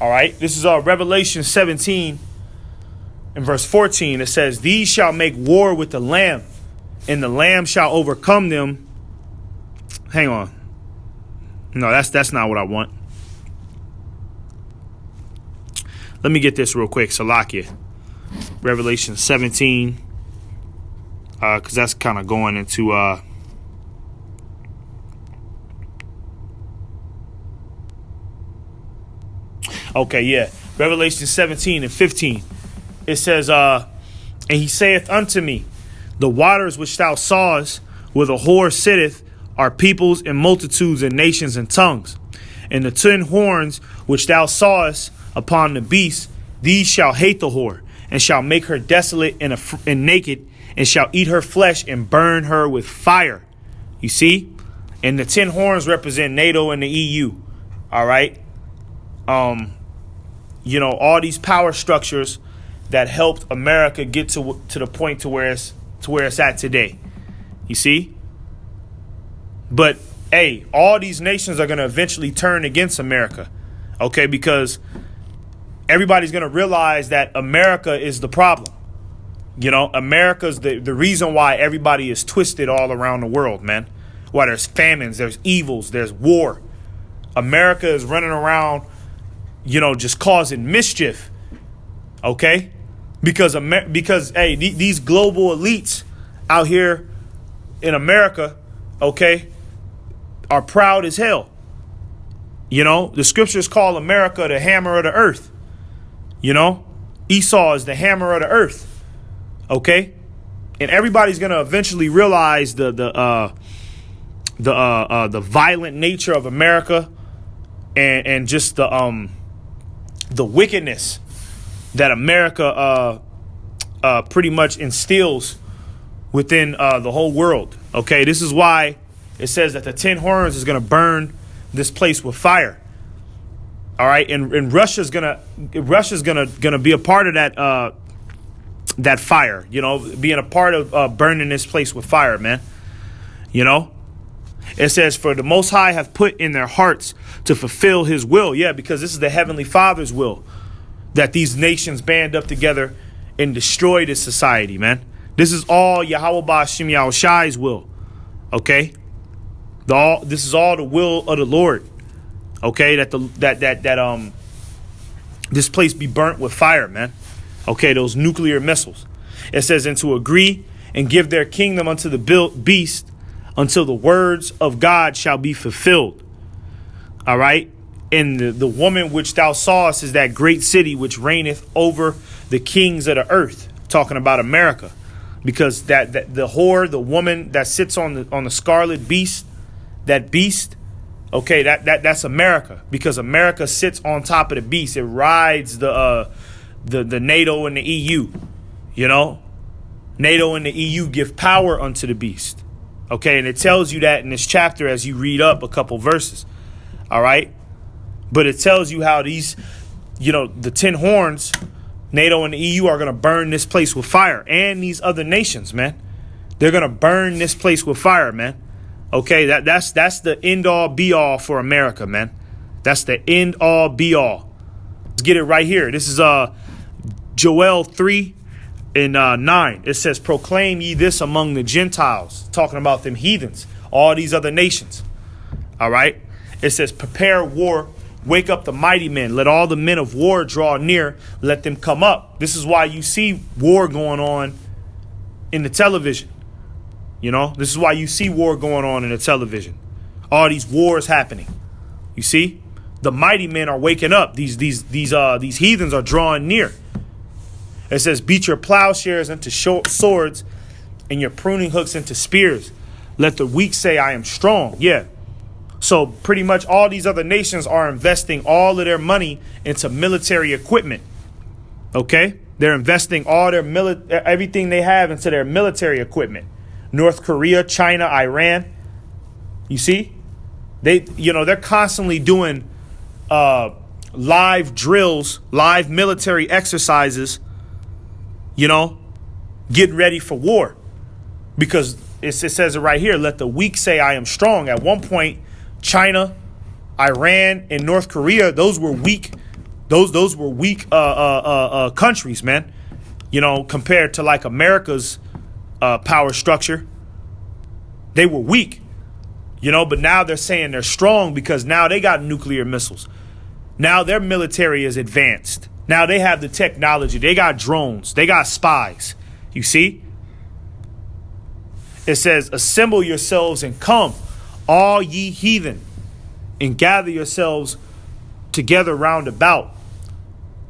All right. This is Revelation 17 and verse 14. It says, these shall make war with the Lamb, and the Lamb shall overcome them. Hang on. No, that's not what I want. Let me get this real quick. Salakia. Revelation 17. Because that's kind of going into... Okay, yeah. Revelation 17 and 15. It says, and he saith unto me, the waters which thou sawest, where the whore sitteth, are peoples and multitudes and nations and tongues. And the 10 horns which thou sawest upon the beast, these shall hate the whore, and shall make her desolate and naked, and shall eat her flesh and burn her with fire. You see? And the 10 horns represent NATO and the EU. All right? You know, all these power structures that helped America get to the point to where it's at today. You see? But hey, all these nations are going to eventually turn against America. Okay, because everybody's going to realize that America is the problem. You know, America's the reason why everybody is twisted all around the world, man. Why there's famines, there's evils, there's war. America is running around, you know, just causing mischief. Okay? Because hey, these global elites out here in America, okay, are proud as hell. You know, the scriptures call America the hammer of the earth. You know, Esau is the hammer of the earth. Okay? And everybody's going to eventually realize the violent nature of America and just the wickedness that America pretty much instills within the whole world. Okay, this is why it says that the 10 horns is going to burn this place with fire. All right, and Russia's gonna be a part of that fire. You know, being a part of burning this place with fire, man. You know, it says, for the Most High have put in their hearts to fulfill His will. Yeah, because this is the Heavenly Father's will, that these nations band up together and destroy this society, man. This is all Yahweh Ba'ashem Yahushai's will. Okay, this is all the will of the Lord. Okay, that this place be burnt with fire, man. Okay, those nuclear missiles. It says, and to agree and give their kingdom unto the beast until the words of God shall be fulfilled. All right. And the woman which thou sawest is that great city which reigneth over the kings of the earth. Talking about America, because that the whore, the woman that sits on the scarlet beast, that beast. Okay, that's America, because America sits on top of the beast. It rides the NATO and the EU. You know, NATO and the EU give power unto the beast. Okay, and it tells you that in this chapter as you read up a couple verses. All right, but it tells you how these, you know, the 10 horns, NATO and the EU are going to burn this place with fire, and these other nations, man. They're going to burn this place with fire, man. Okay, that's the end all be all for America, man. That's the end all be all. Let's get it right here. This is Joel 3 and 9. It says, proclaim ye this among the Gentiles, talking about them heathens, all these other nations. All right. It says, prepare war, wake up the mighty men, let all the men of war draw near, let them come up. This is why you see war going on in the television. You know, this is why you see war going on in the television. All these wars happening. You see, the mighty men are waking up. These heathens are drawing near. It says, beat your plowshares into swords and your pruning hooks into spears. Let the weak say, I am strong. Yeah. So pretty much all these other nations are investing all of their money into military equipment. Okay. They're investing all their everything they have into their military equipment. North Korea, China, Iran. You see, they're constantly doing live drills, live military exercises, you know, getting ready for war, because it says it right here. Let the weak say I am strong. At one point, China, Iran, and North Korea, those were weak Those were weak countries, man. You know, compared to like America's power structure, they were weak. You know, but now they're saying they're strong because now they got nuclear missiles. Now their military is advanced. Now they have the technology. They got drones. They got spies. You see? It says, assemble yourselves and come, all ye heathen, and gather yourselves together round about.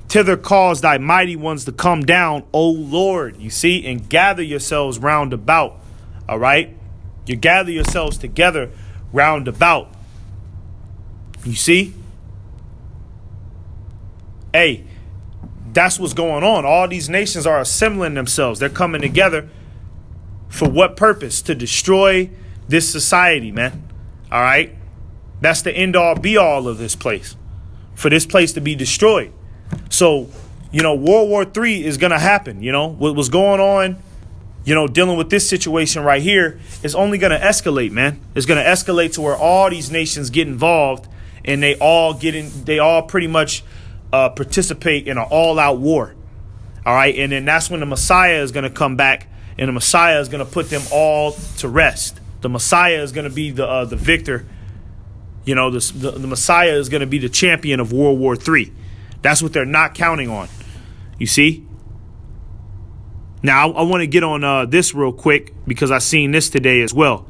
Thither cause thy mighty ones to come down, O Lord. You see? And gather yourselves round about. All right? You gather yourselves together round about. You see? Hey, that's what's going on. All these nations are assembling themselves. They're coming together for what purpose? To destroy this society, man. All right? That's the end all be all of this place. For this place to be destroyed. So, you know, World War III is going to happen. You know, what was going on, you know, dealing with this situation right here is only going to escalate, man. It's going to escalate to where all these nations get involved and they all pretty much participate in an all-out war. All right. And then that's when the Messiah is going to come back and the Messiah is going to put them all to rest. The Messiah is going to be the victor. You know, the Messiah is going to be the champion of World War III. That's what they're not counting on. You see? Now, I want to get on this real quick because I seen this today as well.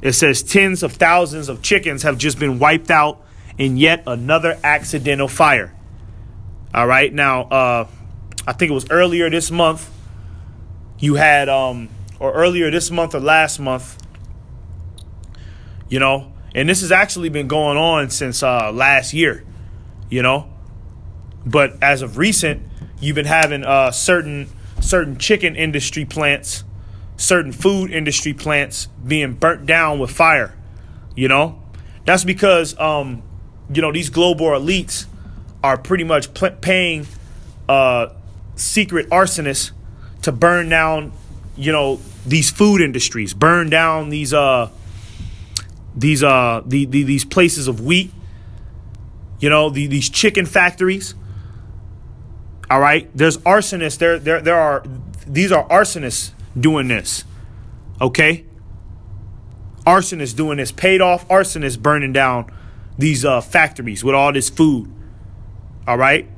It says tens of thousands of chickens have just been wiped out in yet another accidental fire. All right. Now, I think it was earlier this month. You had or earlier this month or last month, you know, and this has actually been going on since last year, you know. But as of recent, you've been having certain chicken industry plants, certain food industry plants being burnt down with fire. You know, that's because, you know, these global elites are pretty much paying secret arsonists to burn down, you know, these food industries, burn down these places of wheat, you know, these chicken factories. All right. There's arsonists. These are arsonists doing this. OK. Arsonists doing this, paid off arsonists burning down these factories with all this food. All right.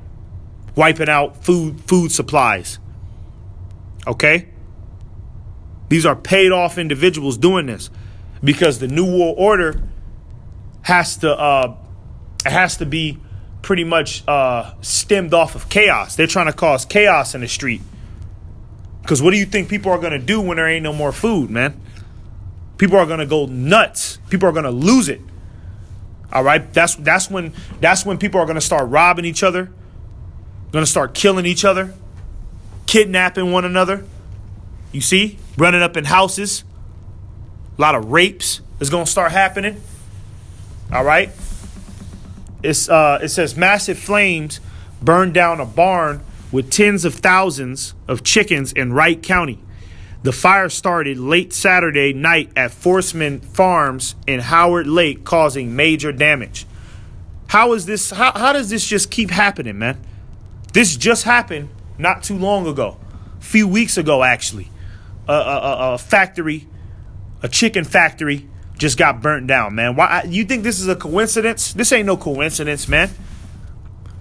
Wiping out food supplies. OK. These are paid off individuals doing this because the New World Order has to be pretty much stemmed off of chaos. They're trying to cause chaos in the street. Because what do you think people are going to do when there ain't no more food, man? People are going to go nuts. People are going to lose it. All right? That's when people are going to start robbing each other, going to start killing each other, kidnapping one another. You see? Running up in houses. A lot of rapes is going to start happening. All right? It says massive flames burned down a barn with tens of thousands of chickens in Wright County. The fire started late Saturday night at Forceman Farms in Howard Lake, causing major damage. How is this? How does this just keep happening, man? This just happened not too long ago, a few weeks ago, actually. A factory, a chicken factory, just got burnt down, man. Why? You think this is a coincidence? This ain't no coincidence, man.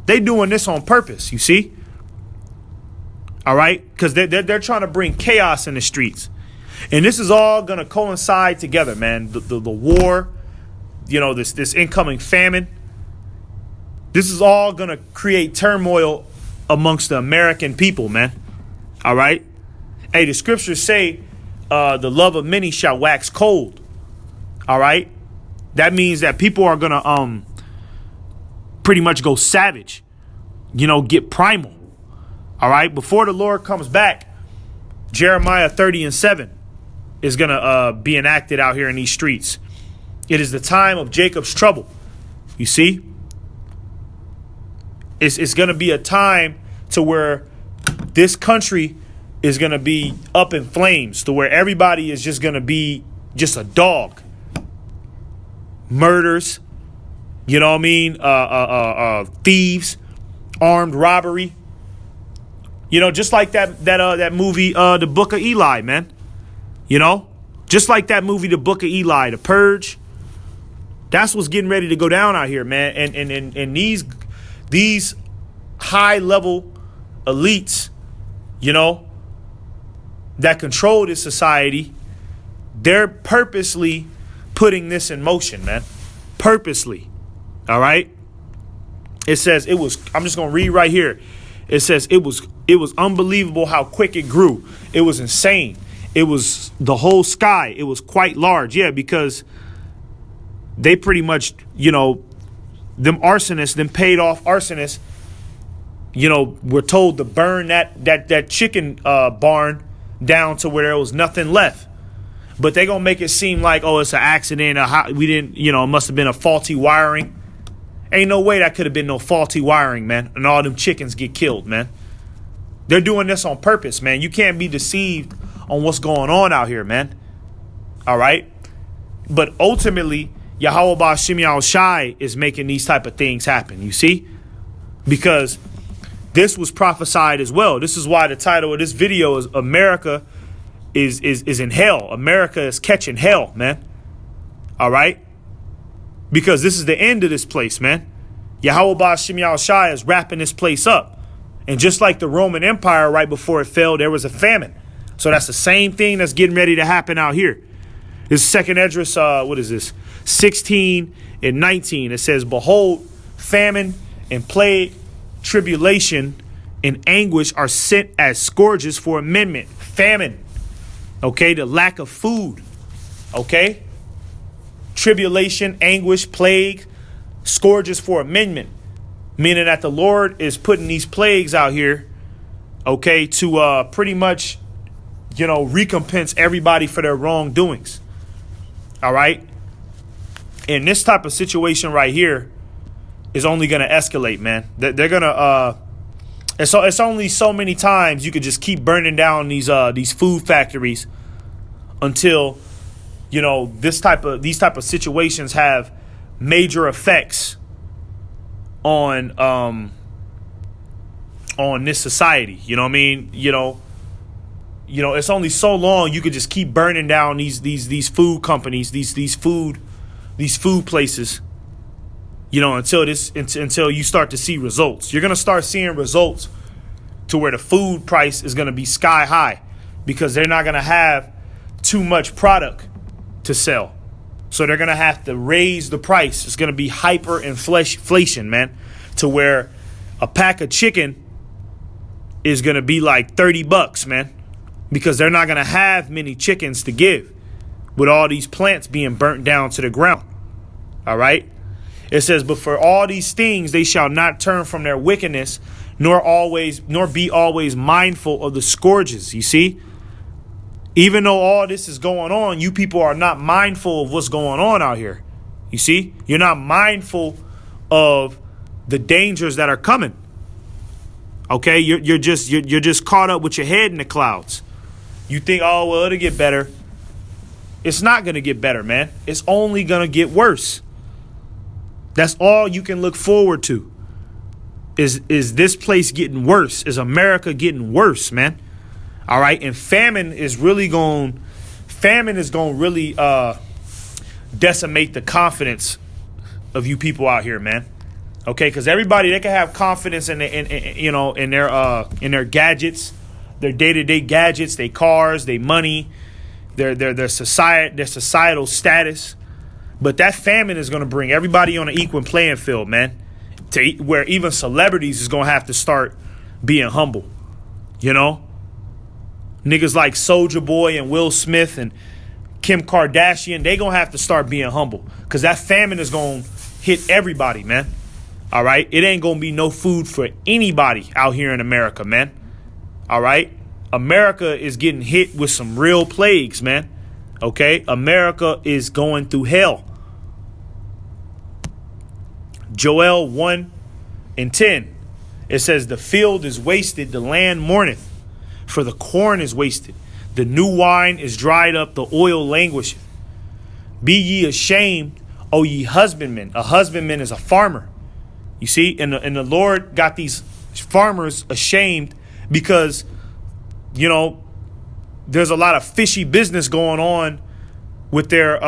They doing this on purpose, you see? All right? Because they're trying to bring chaos in the streets. And this is all going to coincide together, man. The war, you know, this incoming famine. This is all going to create turmoil amongst the American people, man. All right? Hey, the scriptures say the love of many shall wax cold. All right. That means that people are going to pretty much go savage, you know, get primal. All right. Before the Lord comes back, Jeremiah 30:7 is going to be enacted out here in these streets. It is the time of Jacob's trouble. You see, it's going to be a time to where this country is going to be up in flames, to where everybody is just going to be just a dog. Murders, you know what I mean? Thieves, armed robbery. You know, just like that movie, The Book of Eli, man. You know, just like that movie, The Book of Eli, The Purge. That's what's getting ready to go down out here, man. And these high level elites, you know, that control this society, they're purposely putting this in motion, man. Purposely. All right. It says it was, I'm just going to read right here. It says it was unbelievable how quick it grew. It was insane. It was the whole sky. It was quite large. Yeah, because they pretty much, you know, them arsonists, them paid off arsonists, you know, were told to burn that chicken barn down to where there was nothing left. But they gonna make it seem like, oh, it's an accident. We didn't, you know, it must have been a faulty wiring. Ain't no way that could have been no faulty wiring, man. And all them chickens get killed, man. They're doing this on purpose, man. You can't be deceived on what's going on out here, man. All right. But ultimately, Yahweh Ba'Shem Yahushai is making these type of things happen. You see? Because this was prophesied as well. This is why the title of this video is America is in hell. America is catching hell, man. All right? Because this is the end of this place, man. Yahweh Ba'Shem Yahushai is wrapping this place up. And just like the Roman Empire right before it fell, there was a famine. So that's the same thing that's getting ready to happen out here. This second Esdras, what is this? 16 and 19. It says, behold, famine and plague, tribulation and anguish are sent as scourges for amendment. Famine. Okay, the lack of food. Okay? Tribulation, anguish, plague, scourges for amendment. Meaning that the Lord is putting these plagues out here, okay, to pretty much, you know, recompense everybody for their wrongdoings. All right? And this type of situation right here is only going to escalate, man. They're going to, it's only so many times you could just keep burning down these food factories until, you know, these type of situations have major effects on this society. You know what I mean? You know, it's only so long you could just keep burning down these food companies, these food places, you know, until you start to see results. You're going to start seeing results to where the food price is going to be sky high because they're not going to have too much product to sell. So they're going to have to raise the price. It's going to be hyperinflation, man, to where a pack of chicken is going to be like $30, man, because they're not going to have many chickens to give with all these plants being burnt down to the ground. All right. It says, but for all these things, they shall not turn from their wickedness, nor be always mindful of the scourges. You see, even though all this is going on, you people are not mindful of what's going on out here. You see, you're not mindful of the dangers that are coming. OK, you're just caught up with your head in the clouds. You think, oh, well, it'll get better. It's not going to get better, man. It's only going to get worse. That's all you can look forward to is this place getting worse, is America getting worse, man. All right. And famine is going to really decimate the confidence of you people out here, man. OK, because everybody, they can have confidence in their gadgets, their day-to-day gadgets, their cars, their money, their societal status. But that famine is going to bring everybody on an equal playing field, man, to where even celebrities is going to have to start being humble. You know, niggas like Soulja Boy and Will Smith and Kim Kardashian, they going to have to start being humble because that famine is going to hit everybody, man. All right. It ain't going to be no food for anybody out here in America, man. All right. America is getting hit with some real plagues, man. OK, America is going through hell. Joel 1:10. It says, the field is wasted, the land mourneth, for the corn is wasted. The new wine is dried up, the oil languisheth. Be ye ashamed, O ye husbandmen. A husbandman is a farmer. You see, and the Lord got these farmers ashamed because, you know, there's a lot of fishy business going on with their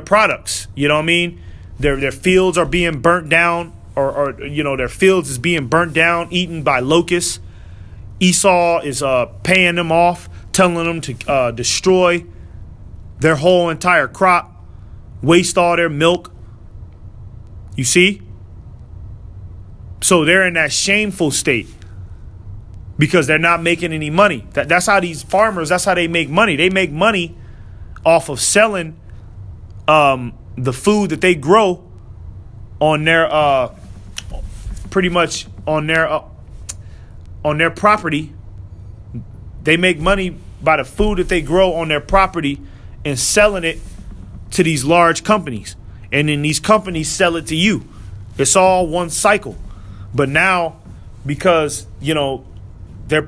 products. You know what I mean? Their fields are being burnt down, or you know, their fields is being burnt down, eaten by locusts. Esau is paying them off, telling them to destroy their whole entire crop, waste all their milk. You see? So they're in that shameful state because they're not making any money. That's how these farmers, that's how they make money. They make money off of selling the food that they grow on their pretty much on their property. They make money by the food that they grow on their property and selling it to these large companies. And then these companies sell it to you. It's all one cycle. But now, because, you know, their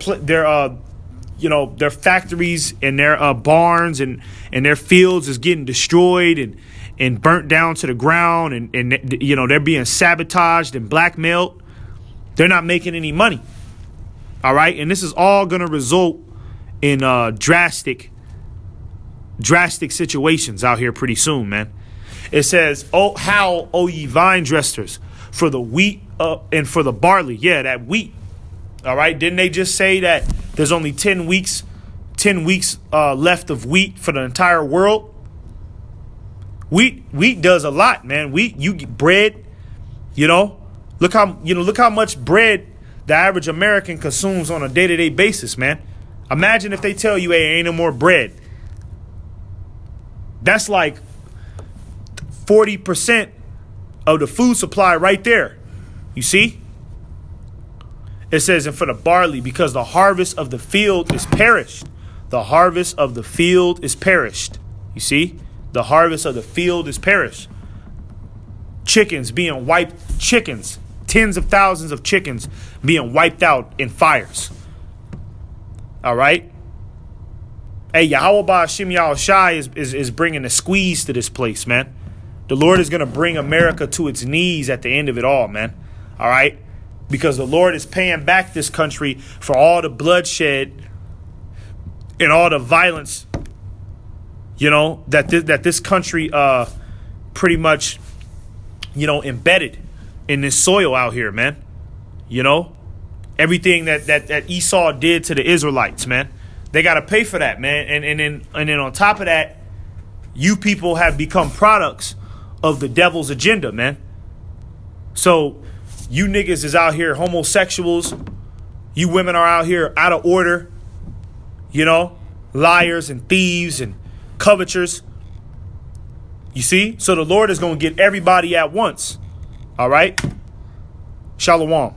factories and their barns and their fields is getting destroyed and burnt down to the ground, and you know, they're being sabotaged and blackmailed. They're not making any money. All right. And this is all going to result in drastic situations out here pretty soon, man. It says, "Oh, how, O ye vine dressers, for the wheat and for the barley." Yeah, that wheat. All right. Didn't they just say that there's only 10 weeks left of wheat for the entire world? Wheat does a lot, man. Wheat, you get bread. You know, look how much bread the average American consumes on a day-to-day basis, man. Imagine if they tell you, "Hey, ain't no more bread." That's like 40% of the food supply right there. You see? It says, "And for the barley, because the harvest of the field is perished." The harvest of the field is perished. You see? The harvest of the field is perished. Chickens being wiped. Chickens. Tens of thousands of chickens being wiped out in fires. All right? Hey, Yahweh Ba'ashim Yahushai is bringing a squeeze to this place, man. The Lord is going to bring America to its knees at the end of it all, man. All right? Because the Lord is paying back this country for all the bloodshed and all the violence, you know, that this country pretty much, you know, embedded in this soil out here, man. You know, everything that Esau did to the Israelites, man. They got to pay for that, man. And then on top of that, you people have become products of the devil's agenda, man. So you niggas is out here homosexuals. You women are out here out of order. You know, liars and thieves and coveters. You see? So the Lord is going to get everybody at once. All right? Shalom.